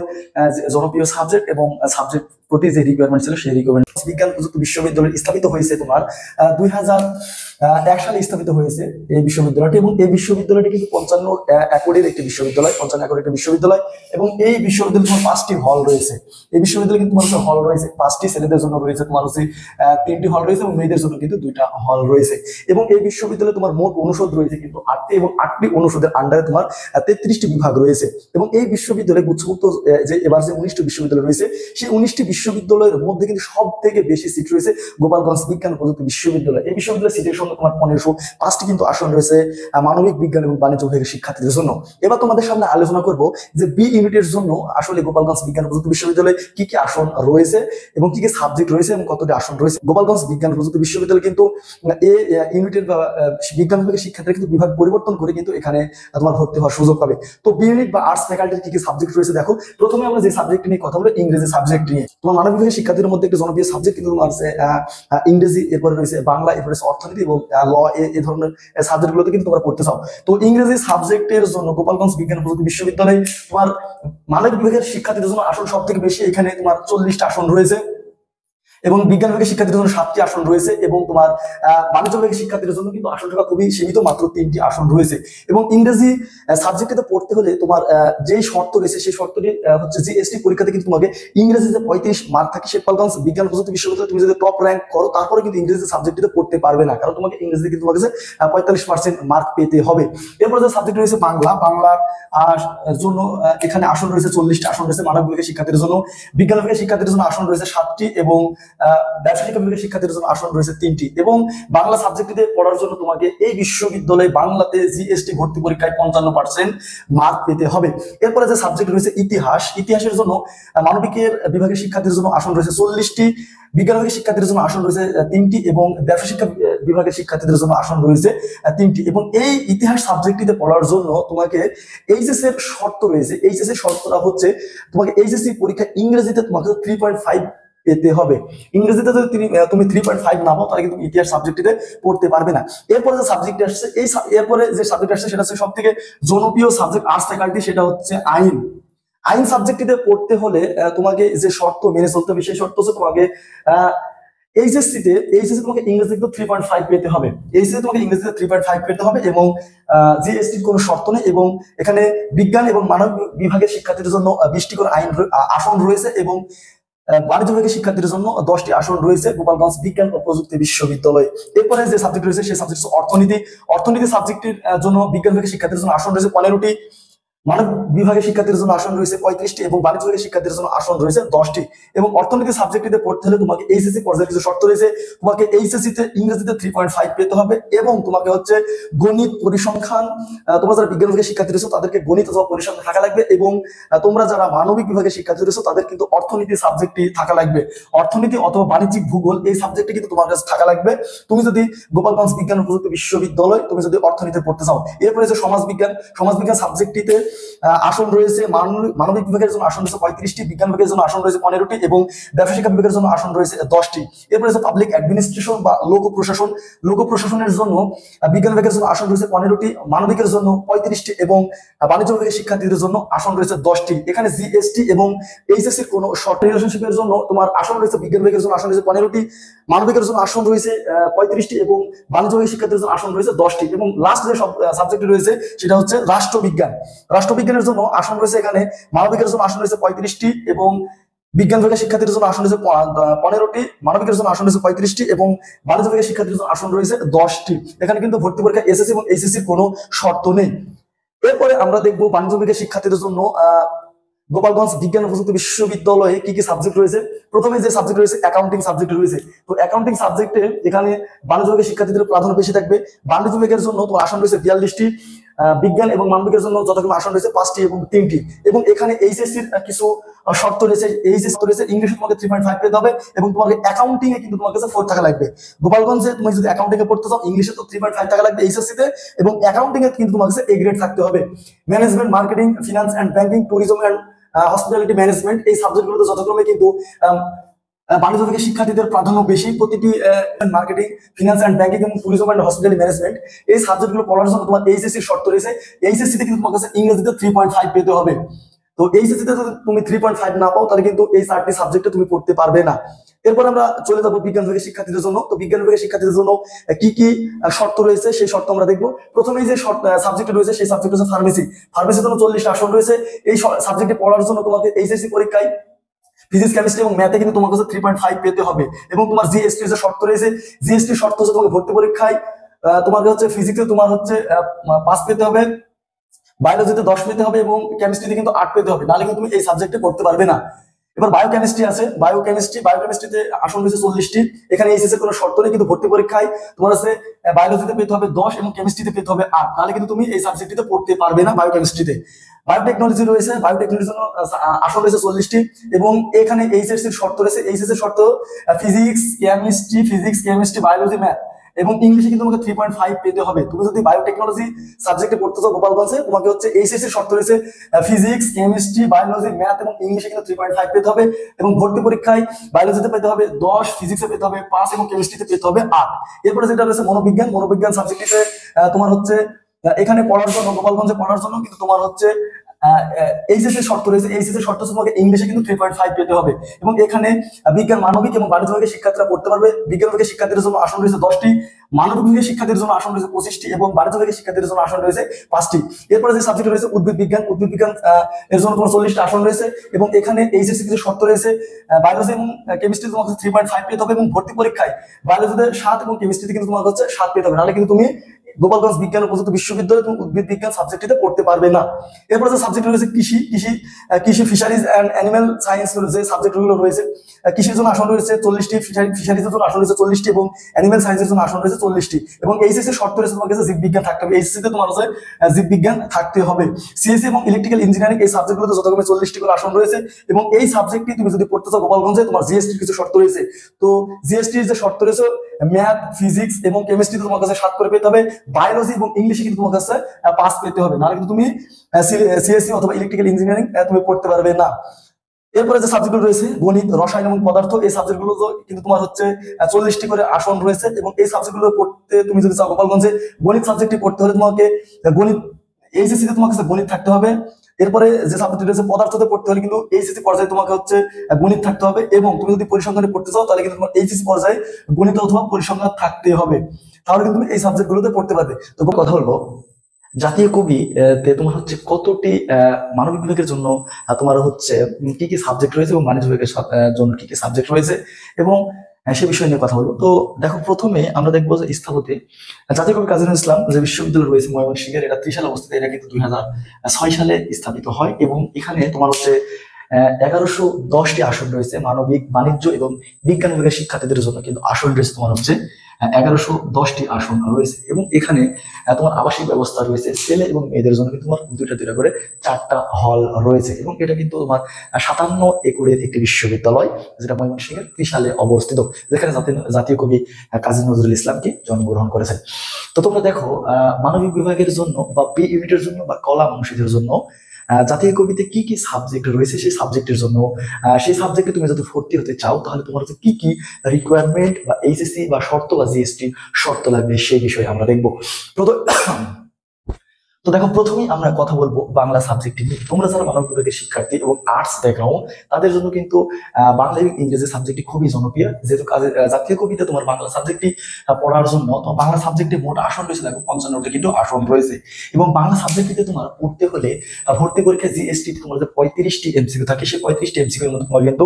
জনপ্রিয় সাবজেক্ট এবং সাবজেক্ট প্রতি যে রিকোয়ারমেন্ট ছিল সেই রিকোয়ারমেন্ট। বিজ্ঞান প্রযুক্তি বিশ্ববিদ্যালয় স্থাপিত হয়েছে তোমার 2001 সালে স্থাপিত হয়েছে এই বিশ্ববিদ্যালয়টি এবং এই বিশ্ববিদ্যালয়টি কিন্তু 55 একরের একটি বিশ্ববিদ্যালয়, 55 একরের একটি বিশ্ববিদ্যালয় এবং এই বিশ্ববিদ্যালয়ে তোমার 5টি হল রয়েছে। এই বিশ্ববিদ্যালয়ে কিন্তু তোমার হল রয়েছে 5টি, ছেলেদের জন্য রয়েছে তোমার হচ্ছে 3টি হল রয়েছে এবং মেয়েদের জন্য কিন্তু 2টা হল রয়েছে এবং এই বিশ্ববিদ্যালয়ে তোমার মোট অনুষদ রয়েছে কিন্তু 8টি এবং 8টি অনুষদের আন্ডারে তোমার 33টি বিভাগ রয়েছে এবং এই বিশ্ববিদ্যালয়ে গুচ্ছভুক্ত যে এবার যে 19টি বিশ্ববিদ্যালয় রয়েছে সেই 19টি বিশ্ববিদ্যালয়ের মধ্যে কিন্তু সব থেকে বেশি সিট রয়েছে গোপালগঞ্জ বিজ্ঞান ও প্রযুক্তি বিশ্ববিদ্যালয়। এই বিশ্ববিদ্যালয়ের সিটের সংখ্যা তোমার 1505টি কিন্তু আসন রয়েছে মানবিক বিজ্ঞান এবং বাণিজ্য বিভাগের শিক্ষার্থীদের জন্য। এবার তোমাদের সামনে আলোচনা করব যে বি ইউনিটের জন্য আসলে গোপালগঞ্জ বিজ্ঞান ও প্রযুক্তি বিশ্ববিদ্যালয়ে কি কি আসন রয়েছে এবং কি কি সাবজেক্ট রয়েছে এবং কতটি আসন রয়েছে। গোপালগঞ্জ বিজ্ঞান ও প্রযুক্তি বিশ্ববিদ্যালয় কিন্তু এই ইউনিটের বা বিজ্ঞান বিভাগের শিক্ষার্থীরা কিন্তু বিভাগ পরিবর্তন করে কিন্তু এখানে তোমার ভর্তি হওয়ার সুযোগ পাবে। তো বি ইউনিট বা আর্টস ফ্যাকাল্টির কি কি সাবজেক্ট রয়েছে দেখো। প্রথমে আমরা যে সাবজেক্ট নিয়ে কথা বলবো ইংরেজি সাবজেক্ট নিয়ে। তোমার মানবিক বিভাগের শিক্ষার্থীদের মধ্যে একটা জনপ্রিয় সাবজেক্ট কিন্তু তোমার আছে ইংরেজি, এরপরে রয়েছে বাংলা, এরপরে অর্থনীতি এবং ল, এই ধরনের সাবজেক্ট গুলোতে কিন্তু তোমরা পড়তে চাও। তো ইংরেজি সাবজেক্টের জন্য গোপালগঞ্জ বিজ্ঞান ও প্রযুক্তি বিশ্ববিদ্যালয়ে তোমার মানবিক বিভাগের শিক্ষার্থীদের জন্য আসন সব থেকে বেশি, এখানে তোমার 40টা আসন রয়েছে এবং বিজ্ঞান বিভাগের শিক্ষার্থীদের জন্য 7টি আসন রয়েছে এবং তোমার বাণিজ্য বিভাগের শিক্ষার্থীদের জন্য কিন্তু আসন সংখ্যা খুবই সীমিত, মাত্র 3টি আসন রয়েছে। এবং ইংরেজি সাবজেক্টে পড়তে হলে তোমার যেই শর্ত রয়েছে সেই শর্তটি হচ্ছে জিএসটি পরীক্ষাতে কিন্তু তোমাকে ইংরেজিতে 35 মার্ক থাকে। শেরপালগঞ্জ বিজ্ঞান প্রযুক্তি বিশ্ববিদ্যালয়ে তুমি যদি টপ র্যাঙ্ক করো তারপরে কিন্তু ইংরেজি সাবজেক্টে পড়তে পারবে না, কারণ তোমাকে ইংরেজিতে কিন্তু তোমাকে 45% মার্ক পেতে হবে। এরপরে যে সাবজেক্ট রয়েছে বাংলার জন্য এখানে আসন রয়েছে 40টি আসন রয়েছে মানব বিভাগের শিক্ষার্থীদের জন্য। বিজ্ঞান বিভাগের শিক্ষার্থীদের জন্য আসন রয়েছে 7টি এবং ব্যবসায়িক বিভাগের শিক্ষার্থীদের জন্য আসন রয়েছে 3টি। এবং বাংলা সাবজেক্টে পড়ার জন্য তোমাকে এই বিশ্ববিদ্যালয়ে বাংলাতে জিএসটি ভর্তি পরীক্ষায় 55% মার্ক পেতে হবে। এরপরে যে সাবজেক্ট রয়েছে ইতিহাসের জন্য মানবিকের বিভাগের শিক্ষার্থীদের জন্য আসন রয়েছে 40টি, বিজ্ঞান বিভাগের শিক্ষার্থীদের জন্য আসন রয়েছে 3টি এবং ব্যবসা শিক্ষা বিভাগের শিক্ষার্থীদের জন্য আসন রয়েছে 3টি। এবং এই ইতিহাস সাবজেক্টটিতে পড়ার জন্য তোমাকে এইচএস এর শর্ত রয়েছে। এইচএস এর শর্তটা হচ্ছে তোমাকে এইচএসসি পরীক্ষা ইংরেজিতে তোমাকে 3.5 পেতে হবে। ইংরেজিতে যদি তুমি 3.5 না পাও তাহলে কিন্তু ইতিহাস সাবজেক্টটিতে পড়তে পারবে না। এরপরে যে সাবজেক্ট আসছে এরপরে যে সাবজেক্ট আসছে সেটা হচ্ছে সব থেকে জনপ্রিয় সাবজেক্ট আর্টস ফ্যাকাল্টি, সেটা হচ্ছে আইন সাবজেক্টটিতে পড়তে হলে তোমাকে যে শর্ত মেনে চলতে হবে সেই শর্ত হচ্ছে তোমাকে এইচএসসি তোমাকে ইংরেজিতে 3.5 পেতে হবে। এইচএসসি তোমাকে ইংরেজিতে 3.5 পেতে হবে এবং জিএসটির কোনো শর্ত নেই। এবং এখানে বিজ্ঞান এবং মানব বিভাগের শিক্ষার্থীদের জন্য 20টি করে আসন রয়েছে এবং বাণিজ্য বিভাগের শিক্ষার্থীদের জন্য 10টি আসন রয়েছে গোপালগঞ্জ বিজ্ঞান ও প্রযুক্তি বিশ্ববিদ্যালয়। এরপরে যে সাবজেক্ট রয়েছে সেই সাবজেক্ট অর্থনীতি সাবজেক্টের জন্য বিজ্ঞান বিভাগের শিক্ষার্থীদের জন্য আসন রয়েছে 15টি, মানব বিভাগের শিক্ষার্থীদের জন্য আসন রয়েছে 35টি এবং বাণিজ্য বিভাগের শিক্ষার্থীদের জন্য আসন রয়েছে 10টি। এবং অর্থনীতি সাবজেক্টটিতে পড়তে হলে তোমাকে এইচএসসি পর্যায়ে কিছু শর্ত রয়েছে। তোমাকে এইচএসসি ইংরেজিতে 3.5 পেতে হবে এবং তোমাকে হচ্ছে গণিত পরিসংখ্যান, তোমরা যারা বিজ্ঞান বিভাগের শিক্ষার্থী রয়েছে তাদেরকে গণিত অথবা পরিসংখ্যান থাকা লাগবে এবং তোমরা যারা মানবিক বিভাগের শিক্ষার্থী রয়েছে তাদের কিন্তু অর্থনীতি সাবজেক্টটি থাকা লাগবে। অর্থনীতি অথবা বাণিজ্যিক ভূগোল এই সাবজেক্টটি কিন্তু তোমার কাছে থাকা লাগবে তুমি যদি গোপালগঞ্জ বিজ্ঞান ও প্রযুক্তি বিশ্ববিদ্যালয় তুমি যদি অর্থনীতি পড়তে চাও। এরপরে যে সমাজবিজ্ঞান সাবজেক্টটিতে আসন রয়েছে মানবিক বিভাগের জন্য আসন রয়েছে 35টি, বিজ্ঞান বিভাগের জন্য আসন রয়েছে 15টি এবং ব্যবসা শিক্ষা বিভাগের জন্য আসন রয়েছে 10টি। এরপরে আছে পাবলিক অ্যাডমিনিস্ট্রেশন বা লোক প্রশাসনের জন্য বিজ্ঞান বিভাগের জন্য আসন রয়েছে 15টি, মানবিকের জন্য 35টি এবং বাণিজ্য বিভাগের শিক্ষার্থীদের জন্য আসন রয়েছে 10টি। এখানে জিএসটি এবং এইচএসসি এর কোনো শর্ট রিলেশনশিপের জন্য তোমার আসন রয়েছে বিজ্ঞান বিভাগের জন্য আসন রয়েছে 15টি, মানবিকের জন্য আসন রয়েছে 35টি এবং বাণিজ্য বিভাগের শিক্ষার্থীদের জন্য আসন রয়েছে 10টি। এবং লাস্ট যে সাবজেক্ট রয়েছে সেটা হচ্ছে রাষ্ট্রবিজ্ঞানের জন্য আসন রয়েছে এখানে মানবিকের জন্য আসন রয়েছে 35টি এবং বিজ্ঞান বিভাগের শিক্ষার্থীদের জন্য আসন রয়েছে 15টি, মানবিকের জন্য আসন রয়েছে 35টি এবং বাণিজ্য বিভাগের শিক্ষার্থীদের জন্য আসন রয়েছে 10টি। এখানে কিন্তু ভর্তি পরীক্ষা এসএসসি এবং এইচএসসির কোনো শর্ত নেই। এরপরে আমরা দেখবো বাণিজ্য বিভাগের শিক্ষার্থীদের জন্য গোপালগঞ্জ বিজ্ঞান ও প্রযুক্তি বিশ্ববিদ্যালয়ে কি কি সাবজেক্ট রয়েছে। প্রথমে যে সাবজেক্ট রয়েছে অ্যাকাউন্টিং সাবজেক্ট রয়েছে। তো অ্যাকাউন্টিং সাবজেক্টে এখানে বাণিজ্য বিভাগের শিক্ষার্থীদের প্রাধান্য বেশি থাকবে। বাণিজ্য বিভাগের জন্য তো আসন রয়েছে 42টি, বিজ্ঞান এবং মানবিকের জন্য যথাক্রমে আসন রয়েছে 5টি এবং 3টি। এবং এখানে এইচএসসির কিছু শর্ত রয়েছে। ইংলিশে তোমাকে 3.5 পেতে হবে এবং তোমাকে অ্যাকাউন্টিং এ কিন্তু তোমার কাছে 4 টাকা লাগবে। গোপালগঞ্জে তুমি যদি অ্যাকাউন্টিং এ পড়তে চাও ইংলিশে তো 3.5 টাকা লাগবে এইচএসসি তে এবং অ্যাকাউন্টিং এ কিন্তু তোমার কাছে এ গ্রেড থাকতে হবে। Management, marketing, finance and banking, tourism and hospitality management এই সাবজেক্টগুলোতে যথাক্রমে কিন্তু বাণিজ্য বিভাগের শিক্ষার্থীদের প্রাধান্য বেশি। প্রতিটি মার্কেটিং, ফিনান্স এন্ড ব্যাংকিং এবং ট্যুরিজম এন্ড হসপিটালিটি ম্যানেজমেন্ট এই সাবজেক্টগুলো পড়ার জন্য তোমার এইচএসসি শর্ত রয়েছে। এইচএসসি তে কিন্তু তোমার কাছে ইংরেজিতে 3.5 পেতে হবে। তো এইচএসসি তে যদি তুমি 3.5 না পাও তাহলে কিন্তু এই 4টি সাবজেক্টে তুমি পড়তে পারবে না। এরপর আমরা চলে যাবো বিজ্ঞান বিভাগের শিক্ষার্থীদের জন্য। তো বিজ্ঞান বিভাগের শিক্ষার্থীদের জন্য কি কি শর্ত রয়েছে সেই শর্ত আমরা দেখবো। প্রথমেই যে সাবজেক্ট রয়েছে সেই সাবজেক্ট হচ্ছে ফার্মেসির জন্য 40টা আসন রয়েছে। এই সাবজেক্টে পড়ার জন্য তোমাকে এইচএসসি পরীক্ষায় ফিজিক্স, কেমিস্ট্রি এবং ম্যাথে কিন্তু তোমার কাছে 3.5 পেতে হবে। এবং তোমার জিএসটি যে শর্ত রয়েছে, জিএসটি শর্ত হচ্ছে তোমাকে ভর্তি পরীক্ষায় তোমার হচ্ছে ফিজিক্সে তোমার হচ্ছে 5 পেতে হবে, বায়োলজিতে 10 পেতে হবে এবং কেমিস্ট্রিতে কিন্তু 8 পেতে হবে, নাহলে কিন্তু তুমি এই সাবজেক্টে পড়তে পারবে না। এবার বায়োকেমিস্ট্রি আছে, বায়োকেমিস্ট্রিতে আসন রয়েছে 40টি। এখানে এইচএস এর কোনো শর্ত নেই, কিন্তু ভর্তি পরীক্ষায় তোমার আছে বায়োলজিতে পেতে হবে 10 এবং কেমিস্ট্রিতে পেতে হবে 8, নাহলে কিন্তু তুমি এই সাবজেক্টটিতে পড়তে পারবে না বায়োকেমিস্ট্রিতে। বায়োটেকনোলজি রয়েছে, বায়োটেকনোলজির জন্য আসন রয়েছে 40টি এবং এখানে এইচএস এর শর্ত রয়েছে। এইচএস এর শর্ত ফিজিক্স, কেমিস্ট্রি, বায়োলজি, ম্যাথ এবং ইংলিশে কিন্তু তোমাকে 3.5 পেতে হবে। তুমি যদি বায়োটেকনোলজি সাবজেক্টে পড়তে চাও গোপালগঞ্জে, তোমাকে হচ্ছে এইচএস এর শর্ত রয়েছে ফিজিক্স, কেমিস্ট্রি, বায়োলজি, ম্যাথ এবং ইংলিশে কিন্তু 3.5 পেতে হবে এবং ভর্তি পরীক্ষায় বায়োলজিতে পেতে হবে 10, ফিজিক্সে পেতে হবে 5 এবং কেমিস্ট্রিতে পেতে হবে 8। এরপরে যেটা রয়েছে মনোবিজ্ঞান সাবজেক্টে তোমার হচ্ছে এখানে পড়ার জন্য গোপালগঞ্জে পড়ার জন্য কিন্তু তোমার হচ্ছে এইচএসসি শর্ত রয়েছে, এইচএসসি শর্ত তোমাকে ইংলিশে কিন্তু 3.5 পেতে হবে। এবং এখানে বিজ্ঞান, মানবিক এবং বাণিজ্য বিভাগের শিক্ষার্থীরা পড়তে পারবে। বিজ্ঞান বিভাগের শিক্ষার্থীদের জন্য আসন রয়েছে 10টি, মানবিক বিভাগের শিক্ষার্থীদের জন্য আসন রয়েছে 25টি এবং বাণিজ্য বিভাগের শিক্ষার্থীদের জন্য আসন রয়েছে 5টি। এরপরে যে সাবজেক্ট রয়েছে উদ্ভিদ বিজ্ঞান, উদ্ভিদ বিজ্ঞান এর জন্য তোমার 40টা আসন রয়েছে। এবং এখানে এইচএসসি কিছু শর্ত রয়েছে, বায়োলজি এবং কেমিস্ট্রি তোমাকে 3.5 পেতে হবে এবং ভর্তি পরীক্ষায় বায়োলজিতে 7 এবং কেমিস্ট্রিতে কিন্তু তোমাকে হচ্ছে 7 পেতে হবে, নাহলে কিন্তু তুমি গোপালগঞ্জ বিজ্ঞান ও প্রযুক্তি বিশ্ববিদ্যালয়ে তুমি উদ্ভিদ বিজ্ঞান সাবজেক্টটিতে পড়তে পারবে না। এরপরে যে সাবজেক্ট রয়েছে কৃষি, কৃষি ফিশারিজ এন্ড অ্যানিমাল সায়েন্স যে সাবজেক্টগুলো রয়েছে, কৃষির জন্য আসন রয়েছে 40টি, ফিশারিজের জন্য আসন রয়েছে 40টি এবং অ্যানিমাল সায়েন্সের জন্য আসন রয়েছে 40টি। এবং এইচএসসি শর্ত রয়েছে তোমার কাছে জীববিজ্ঞান থাকতে হবে, এইচএসসি তে তোমার হচ্ছে জীববিজ্ঞান থাকতে হবে। সিএসসি এবং ইলেকট্রিক্যাল ইঞ্জিনিয়ারিং এই সাবজেক্টগুলোতে যথাক্রমে 40টি করে আসন রয়েছে। এবং এই সাবজেক্টটি তুমি যদি পড়তে চাও গোপালগঞ্জে, তোমার জিএসটির কিছু শর্ত রয়েছে। তো জিএসটির যে শর্ত রয়েছে ম্যাথ, ফিজিক্স এবং কেমিস্ট্রিতে তোমার কাছে 7 করে পেতে হবে। বায়োলজি এবং ইংলিশে কিন্তু তোমার কাছে 5 পেতে হবে, নাহলে কিন্তু তুমি সিএসসি অথবা ইলেকট্রিক্যাল ইঞ্জিনিয়ারিং তুমি পড়তে পারবে না। এরপরে যে সাবজেক্টগুলো রয়েছে গণিত, রসায়ন এবং পদার্থ, এই সাবজেক্টগুলো কিন্তু তোমার হচ্ছে 40টি করে আসন রয়েছে। এবং এই সাবজেক্টগুলো পড়তে তুমি যদি চাও গোপালগঞ্জে, গণিত সাবজেক্টটি পড়তে হলে তোমাকে গণিত, এইচএসসি তে তোমার কাছে গণিত থাকতে হবে। এরপরে যে সাবজেক্ট রয়েছে পদার্থতে পড়তে হলে কিন্তু এইচএসসি পর্যায়ে তোমাকে হচ্ছে গণিত থাকতে হবে। এবং তুমি যদি পরিসংখ্যানে পড়তে চাও তাহলে কিন্তু তোমার এইচএসসি পর্যায়ে গণিত অথবা পরিসংখ্যান থাকতে হবে, তাহলে কিন্তু তুমি এই সাবজেক্টগুলোতে পড়তে পারবে। তো কথা হলো জাতীয় কবি তে তোমার হচ্ছে কতটি মানবিক বিভাগের জন্য তোমার হচ্ছে কি কি সাবজেক্ট রয়েছে এবং বাণিজ্য বিভাগের জন্য কি কি সাবজেক্ট রয়েছে এবং সে বিষয় নিয়ে কথা বলবো। তো দেখো, প্রথমে আমরা দেখবো যে স্থপতি জাতীয় কবি কাজী নজরুল ইসলাম যে বিশ্ববিদ্যালয় রয়েছে ময়মনসিংহের, এটা 30 সালে অবস্থিত, এটা কিন্তু 2006 সালে স্থাপিত হয়। এবং এখানে তোমার হচ্ছে 1110টি আসন রয়েছে মানবিক, বাণিজ্য এবং বিজ্ঞান বিভাগের শিক্ষার্থীদের জন্য কিন্তু আসন রয়েছে তোমার হচ্ছে 1110টি আসন রয়েছে। এবং এখানে তোমার আবাসিক ব্যবস্থা রয়েছে, ছেলে এবং মেয়েদের জন্য কিন্তু তোমার দুইটা দুইটা করে 4টা হল রয়েছে। এবং এটা কিন্তু তোমার 57 একরের একটি বিশ্ববিদ্যালয়, যেটা ময়মনসিংহের 30 সালে অবস্থিত, যেখানে জাতীয় কবি কাজী নজরুল ইসলামকে জন্মগ্রহণ করেছেন। তো তোমরা দেখো, মানবিক বিভাগের জন্য বা বি ইউনিটের জন্য বা কলা অনুষদের জন্য জাতীয় কবিতে কি কি সাবজেক্ট রয়েছে, সেই সাবজেক্টের জন্য সেই সাবজেক্টে তুমি যদি ভর্তি হতে চাও তাহলে তোমার হচ্ছে কি কি রিকোয়ারমেন্ট বা এইচএসসি বা শর্ত বা জিএসটি শর্ত লাগবে সেই বিষয়ে আমরা দেখবো। তো দেখো, প্রথমেই আমরা কথা বলবো বাংলা সাবজেক্ট নিয়ে। তোমরা যারা মানবিক বিভাগের শিক্ষার্থী এবং আর্টস ব্যাকগ্রাউন্ড, তাদের জন্য কিন্তু বাংলা এবং ইংরেজি সাবজেক্টটি খুবই জনপ্রিয়। যেহেতু জাতীয় কবিতে তোমার বাংলা সাবজেক্টটি পড়ার জন্য তোমার বাংলা সাবজেক্টে মোট আসন রয়েছে, দেখো 55টা কিন্তু আসন রয়েছে। এবং বাংলা সাবজেক্টটিতে তোমার পড়তে হলে ভর্তি পরীক্ষা জিএসটি তোমার যে 35টি এমসিকিউ থাকে, সেই 35টি এমসিকিউ এর মধ্যে তোমার কিন্তু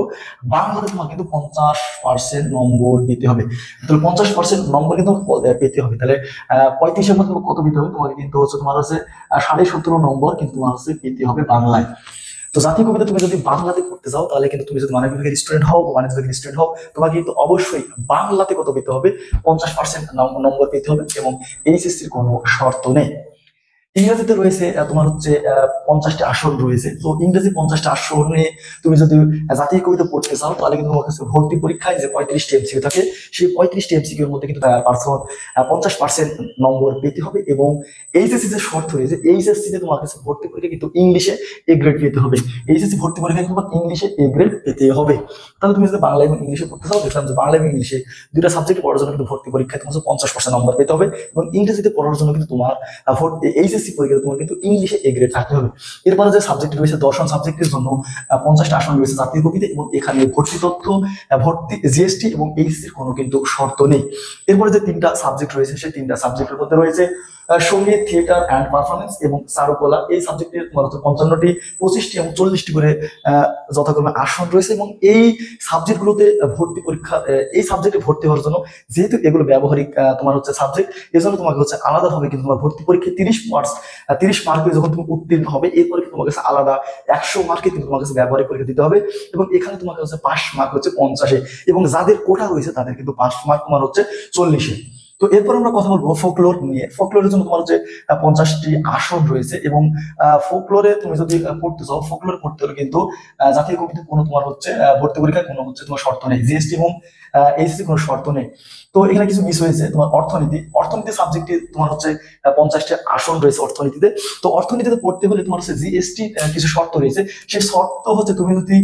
বাংলাতে তোমার কিন্তু 50% নম্বর পেতে হবে। তাহলে 50% নম্বর কিন্তু পেতে হবে, তাহলে 35-এর মধ্যে কত পেতে হবে? তোমাকে কিন্তু হচ্ছে তোমার হচ্ছে 17.5 নম্বর কিন্তু তোমার হচ্ছে পেতে হবে বাংলায়। তো জাতীয় কবিতা তুমি যদি বাংলাতে পড়তে চাও তাহলে কিন্তু তুমি যদি মানবিক বিভাগের স্টুডেন্ট হও বা বাণিজ্য বিভাগের স্টুডেন্ট হও, তোমাকে কিন্তু অবশ্যই বাংলাতে কত পেতে হবে? 50% নম্বর পেতে হবে এবং এইচএসসির কোনো শর্ত নেই। ইংরেজিতে রয়েছে তোমার হচ্ছে 50টি আসন রয়েছে। তো ইংরেজি 50টা আসনে তুমি যদি জাতীয় কবিতা পড়তে চাও তাহলে কিন্তু তোমার কাছে ভর্তি পরীক্ষায় যে 35টি এমসিকিউ থাকে, সেই 35টি এমসিকিউর মধ্যে কিন্তু 50% নম্বর পেতে হবে। এবং এইচএসসি যে শর্ত রয়েছে, এইচএসসি তে তোমার কাছে ভর্তি পরীক্ষা কিন্তু ইংলিশে এ গ্রেড পেতে হবে। এইচএসসি ভর্তি পরীক্ষা কিন্তু ইংলিশে এ গ্রেড পেতে হবে। তাহলে তুমি যদি বাংলা এবং ইংলিশে পড়তে চাও, দেখলাম যে বাংলা এবং ইংলিশে দুইটা সাবজেক্ট পড়ার জন্য কিন্তু ভর্তি পরীক্ষায় তোমার 50% নম্বর পেতে হবে। এবং ইংরেজিতে পড়ার জন্য কিন্তু তোমার এইচএসসি পরীক্ষাতে তোমার কিন্তু ইংলিশে এ গ্রেড থাকতে হবে। এরপরে যে সাবজেক্ট রয়েছে দর্শন সাবজেক্টের জন্য 50টা আসন রয়েছে জাতীয় কবিতে এবং এখানে ভর্তি তথ্য, ভর্তি জিএসটি এবং এইচএসসির কোনো কিন্তু শর্ত নেই। এরপরে যে 3টা সাবজেক্ট রয়েছে, সেই 3টা সাবজেক্টের মধ্যে রয়েছে সঙ্গীত, থিয়েটার অ্যান্ড পারফরমেন্স এবং চারুকলা। এই সাবজেক্টের তোমার হচ্ছে 55টি, 25টি এবং 40টি করে যথাক্রমে আসন রয়েছে। এবং এই সাবজেক্টগুলোতে ভর্তি পরীক্ষা, এই সাবজেক্টে ভর্তি হওয়ার জন্য, যেহেতু এগুলো ব্যবহারিক তোমার হচ্ছে সাবজেক্ট, এই জন্য তোমাকে হচ্ছে আলাদাভাবে কিন্তু তোমার ভর্তি পরীক্ষায় 30 মার্কে যখন তুমি উত্তীর্ণ হবে, এরপরে তোমার কাছে আলাদা 100 মার্কে কিন্তু তোমার কাছে ব্যবহারিক পরীক্ষা দিতে হবে। এবং এখানে তোমার কাছে 5 মার্ক হচ্ছে 50-এ এবং যাদের কোটা রয়েছে তাদের কিন্তু 5 মার্ক তোমার হচ্ছে 40-এ। তো এরপর আমরা কথা বলবো ফোকলোর নিয়ে। ফোকলোরের জন্য তোমার হচ্ছে 50টি আসন রয়েছে। এবং ফোকলোরে তুমি যদি পড়তে চাও, ফোকলোরে পড়তে হলে কিন্তু জাতীয় কবিতে কোনো তোমার হচ্ছে ভর্তি পরীক্ষায় কোনো হচ্ছে তোমার শর্ত নেই, জিএসটি এবং এইচএসসি কোনো শর্ত নেই। তো এখানে কিছু মিস হয়েছে, তোমার অর্থনীতি সাবজেক্টে তোমার হচ্ছে 50টি আসন রয়েছে অর্থনীতিতে। তো অর্থনীতিতে পড়তে হলে তোমার হচ্ছে জিএসটি কিছু শর্ত রয়েছে। সেই শর্ত হচ্ছে তুমি যদি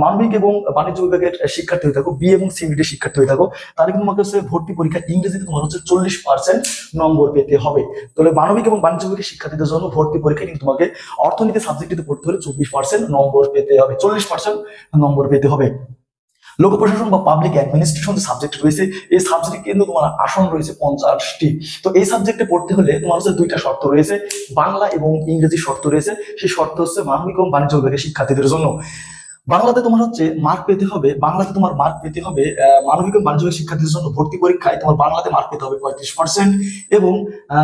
মানবিক এবং বাণিজ্য বিভাগের শিক্ষার্থী হয়ে থাকো, বি এবং সি ইউনিটের শিক্ষার্থী হয়ে থাকো, তাহলে কিন্তু তোমাকে হচ্ছে ভর্তি পরীক্ষা ইংরেজিতে তোমার তোমার হচ্ছে 40% নম্বর পেতে হবে। তাহলে মানবিক এবং বাণিজ্য বিভাগের শিক্ষার্থীদের জন্য ভর্তি পরীক্ষায় কিন্তু তোমাকে অর্থনীতি সাবজেক্টটিতে পড়তে হলে 24% নম্বর পেতে হবে, 40% নম্বর পেতে হবে। লোক প্রশাসন বা পাবলিক অ্যাডমিনিস্ট্রেশন যে সাবজেক্ট রয়েছে, এই সাবজেক্টে কিন্তু তোমার আসন রয়েছে 50টি। তো এই সাবজেক্টে পড়তে হলে তোমার হচ্ছে দুইটা শর্ত রয়েছে, বাংলা এবং ইংরেজি শর্ত রয়েছে। সেই শর্ত হচ্ছে মানবিক এবং বাণিজ্য বিভাগের শিক্ষার্থীদের জন্য বাংলাতে তোমার হচ্ছে মার্ক পেতে হবে, বাংলাতে তোমার মার্ক পেতে হবে মানবিক এবং বাণিজ্য শিক্ষার্থীদের জন্য ভর্তি পরীক্ষায় তোমার বাংলাতে মার্ক পেতে হবে 35% এবং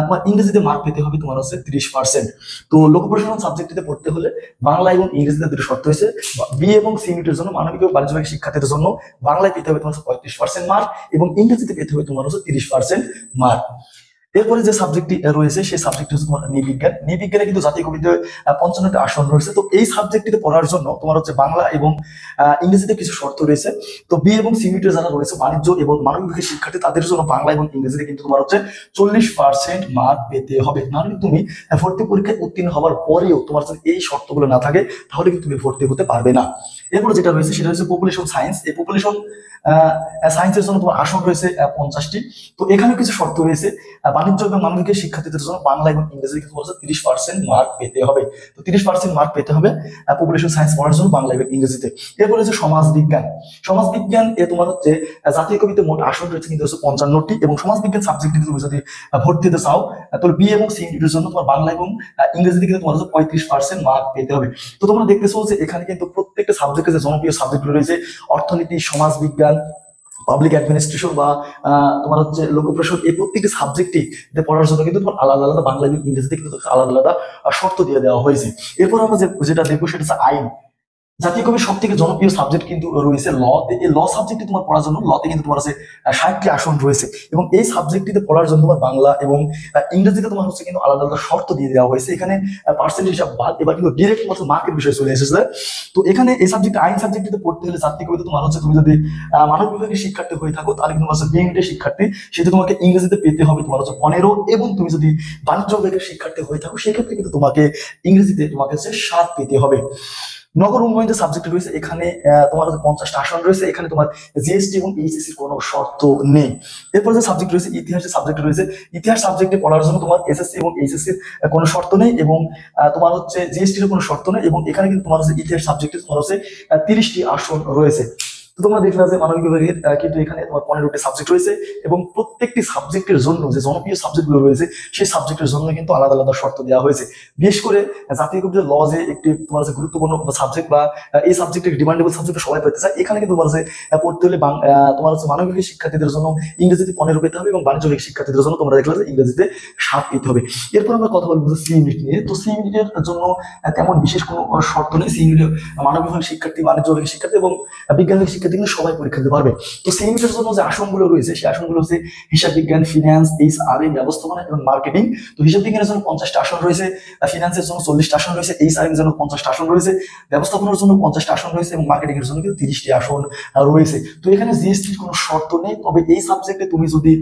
তোমার ইংরেজিতে মার্ক পেতে হবে তোমার হচ্ছে 30%। তো লোক প্রশাসন সাবজেক্টটিতে পড়তে হলে বাংলা এবং ইংরেজিতে দুটো শর্ত হয়েছে। বি এবং সি ইউনিটের জন্য মানবিক এবং বাণিজ্য শিক্ষার্থীদের জন্য বাংলায় পেতে হবে তোমার 35% মার্ক এবং ইংরেজিতে পেতে হবে তোমার হচ্ছে 30% মার্ক। এরপরে যে সাবজেক্টটি রয়েছে সেই সাবজেক্ট হচ্ছে তোমার নৃবিজ্ঞান। নৃবিজ্ঞানে কিন্তু জাতীয় কবিতায় 55টা আসন রয়েছে। তো এই সাবজেক্টটিতে পড়ার জন্য তোমার হচ্ছে বাংলা এবং ইংরেজিতে কিছু শর্ত রয়েছে। তো বি এবং সি ইউনিটের যারা রয়েছে বাণিজ্য এবং মানবিক বিভাগের শিক্ষার্থী, তাদের জন্য বাংলা এবং ইংরেজিতে কিন্তু তোমার হচ্ছে 40% মার্ক পেতে হবে। নাহলে তুমি ভর্তি পরীক্ষায় উত্তীর্ণ হওয়ার পরেও তোমার যদি এই শর্তগুলো না থাকে তাহলে কিন্তু তুমি ভর্তি হতে পারবে না। এরপরে যেটা রয়েছে সেটা হচ্ছে পপুলেশন সায়েন্স। এই পপুলেশন সায়েন্সের জন্য তোমার আসন রয়েছে 50টি। তো এখানে কিছু শর্ত রয়েছে, বাণিজ্য এবং মানবিক শিক্ষার্থীদের জন্য বাংলা এবং ইংরেজি কিন্তু 30% মার্ক পেতে হবে। তো 30% মার্ক পেতে হবে পপুলেশন সায়েন্স পড়ার জন্য বাংলা এবং ইংরেজিতে। এরপরে হচ্ছে সমাজ বিজ্ঞান। সমাজ বিজ্ঞান এ তোমার হচ্ছে জাতীয় কবিতে মোট আসন রয়েছে কিন্তু হচ্ছে 55টি এবং সমাজ বিজ্ঞান সাবজেক্টে তুমি যদি ভর্তি হতে চাও তাহলে বি এবং সি ইউনিটের জন্য তোমার বাংলা এবং ইংরেজিতে কিন্তু তোমার হচ্ছে 35% মার্ক পেতে হবে। তো তোমরা দেখতেছো যে এখানে কিন্তু প্রত্যেকটা সাবজেক্টে যে জনপ্রিয় সাবজেক্টগুলো রয়েছে, অর্থনীতি, সমাজ বিজ্ঞান, পাবলিক অ্যাডমিনিস্ট্রেশন বা তোমার হচ্ছে লোক প্রশাসন, এই প্রত্যেকটি সাবজেক্টই পড়ার জন্য কিন্তু তোমার আলাদা আলাদা বাংলা এবং ইংরেজিতে কিন্তু আলাদা আলাদা শর্ত দিয়ে দেওয়া হয়েছে। এরপর আমরা যেটা দেখবো সেটা হচ্ছে আইন। জাতীয় কবির সব থেকে জনপ্রিয় সাবজেক্ট কিন্তু রয়েছে ল। এই ল সাবজেক্টে তোমার পড়ার জন্য লতে কিন্তু তোমার আছে 60টি আসন রয়েছে এবং এই সাবজেক্টটিতে পড়ার জন্য তোমার বাংলা এবং ইংরেজিতে তোমার হচ্ছে কিন্তু আলাদা আলাদা শর্ত দিয়ে দেওয়া হয়েছে। এখানে পার্সেন্টেজ হিসাব বাদ, এবার কিন্তু ডিরেক্ট মার্কের বিষয় চলে এসেছে। তো এখানে এই সাবজেক্ট আইন সাবজেক্টটিতে পড়তে হলে জাতীয় কবিতে তোমার হচ্ছে তুমি যদি মানব বিভাগের শিক্ষার্থী হয়ে থাকো তাহলে কিন্তু তোমার বি ইউনিটের শিক্ষার্থী, সেটা তোমাকে ইংরেজিতে পেতে হবে তোমার হচ্ছে 15 এবং তুমি যদি বাণিজ্য বিভাগের শিক্ষার্থী হয়ে থাকো সেক্ষেত্রে কিন্তু তোমাকে ইংরেজিতে তোমাকে হচ্ছে 7 পেতে হবে। নগর উন্নয়ন যে সাবজেক্ট রয়েছে এখানে তোমার 50টা আসন রয়েছে। এখানে তোমার জিএসটি এবং এইচএসসি কোনো শর্ত নেই। এরপর যে সাবজেক্ট রয়েছে ইতিহাসের সাবজেক্ট রয়েছে। ইতিহাস সাবজেক্টে পড়ার জন্য তোমার এসএসসি এবং এইচএসসির কোনো শর্ত নেই এবং তোমার হচ্ছে জিএসটির কোনো শর্ত নেই এবং এখানে কিন্তু তোমার হচ্ছে ইতিহাস সাবজেক্টে তোমার হচ্ছে 30টি আসন রয়েছে। তো তোমরা দেখলে যে মানবিক বিভাগের কিন্তু এখানে তোমার 15টি সাবজেক্ট রয়েছে এবং প্রত্যেকটি সাবজেক্টের জন্য যে জনপ্রিয় সাবজেক্টগুলো রয়েছে সেই সাবজেক্টের জন্য কিন্তু আলাদা আলাদা শর্ত দেওয়া হয়েছে। বিশেষ করে জাতীয় কবিতার ল যে একটি তোমার হচ্ছে গুরুত্বপূর্ণ সাবজেক্ট বা এই সাবজেক্টের ডিমান্ডেবল সাবজেক্ট সবাই পেতে চায়, এখানে কিন্তু তোমার হচ্ছে পড়তে হলে তোমার হচ্ছে মানবিক শিক্ষার্থীদের জন্য ইংরেজিতে 15 পেতে হবে এবং বাণিজ্য শিক্ষার্থীদের জন্য তোমরা দেখলে যে ইংরেজিতে 7 পেতে হবে। এরপর আমরা কথা বলবো সি ইউনিট নিয়ে। তো সি ইউনিটের জন্য তেমন বিশেষ কোনো শর্ত নেই। সি ইউনিটের মানবিক বিভাগের শিক্ষার্থী, বাণিজ্য বিভাগের শিক্ষার্থী এবং বিজ্ঞান বিভাগের শিক্ষার্থী কিন্তু সবাই পরীক্ষা দিতে পারবে। তো সেই ইউনিটের জন্য যে আসনগুলো রয়েছে সেই আসনগুলো হচ্ছে হিসাব বিজ্ঞান, ফিনান্স, এইচআরএম, ব্যবস্থাপনা এবং মার্কেটিং। তো হিসাব বিজ্ঞানের জন্য 50টা আসন রয়েছে, ফিনান্সের জন্য 40টা আসন রয়েছে, এইচআরএম এর জন্য 50টা আসন রয়েছে, ব্যবস্থাপনার জন্য 50টা আসন রয়েছে এবং মার্কেটিং এর জন্য কিন্তু 30টি আসন রয়েছে। তো এখানে জিএসটির কোনো শর্ত নেই। তবে এই সাবজেক্টে তুমি যদি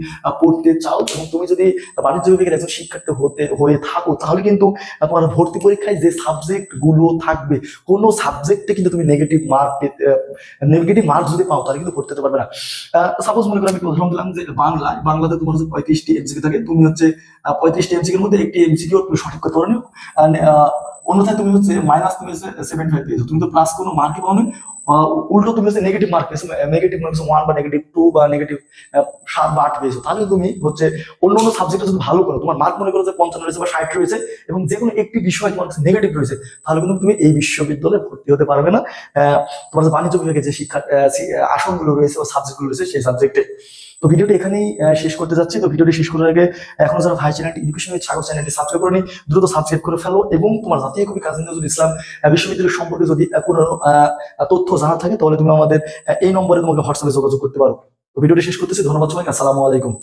পড়তে চাও এবং তুমি যদি বাণিজ্য বিভাগের একজন শিক্ষার্থী হয়ে থাকো তাহলে কিন্তু তোমার ভর্তি পরীক্ষায় যে সাবজেক্ট গুলো থাকবে কোনো সাবজেক্টে কিন্তু তুমি নেগেটিভ মার্ক যদি পাও তাহলে কিন্তু পড়তে পারবে না। সাপোজ মনে করো আমি উদাহরণ দিলাম যে বাংলাতে তোমার হচ্ছে 35টি এমসিকিউ থাকে, তুমি হচ্ছে 35টি এমসিকিউর মধ্যে একটি এমসিকিউ তুমি সঠিক করতে পারো, অন্যথায় তুমি হচ্ছে মাইনাস, তুমি হচ্ছে 75 পেয়েছো, তুমি তো প্লাস কোনো মার্কই পাও না, উল্টো তুমি হচ্ছে নেগেটিভ মার্ক পেয়েছো, নেগেটিভ মার্ক 1 বা -2 বা নেগেটিভ 7 বা 8 পেয়েছো, তাহলে তুমি হচ্ছে অন্য সাবজেক্টে যদি ভালো করো, তোমার মার্ক মনে করো যে 55 রয়েছে বা 60 রয়েছে এবং যে কোনো একটি বিষয় তোমার কাছে নেগেটিভ রয়েছে, তাহলে কিন্তু তুমি এই বিশ্ববিদ্যালয়ে ভর্তি হতে পারবে না তোমার যে বাণিজ্য বিভাগে যে শিক্ষা আসনগুলো রয়েছে বা সাবজেক্টগুলো রয়েছে সেই সাবজেক্টে। তো ভিডিওটি এখানেই শেষ করতে যাচ্ছি। তো ভিডিওটি শেষ করার আগে এখনো যারা ভাই চ্যানেলটি এডুকেশন উইথ সাগর চ্যানেলটি সাবস্ক্রাইব করেনি দ্রুত সাবস্ক্রাইব করে ফেলো এবং তোমার জাতীয় কবি কাজী নজরুল ইসলাম বিশ্ববিদ্যালয় সম্পর্কে যদি কোনো তথ্য জানা থাকে তাহলে তুমি আমাদের এই নম্বরে তোমাকে হোয়াটসঅ্যাপে যোগাযোগ করতে পারো। তো ভিডিওটি শেষ করতেছি। ধন্যবাদ সবাইকে। আসসালামু আলাইকুম।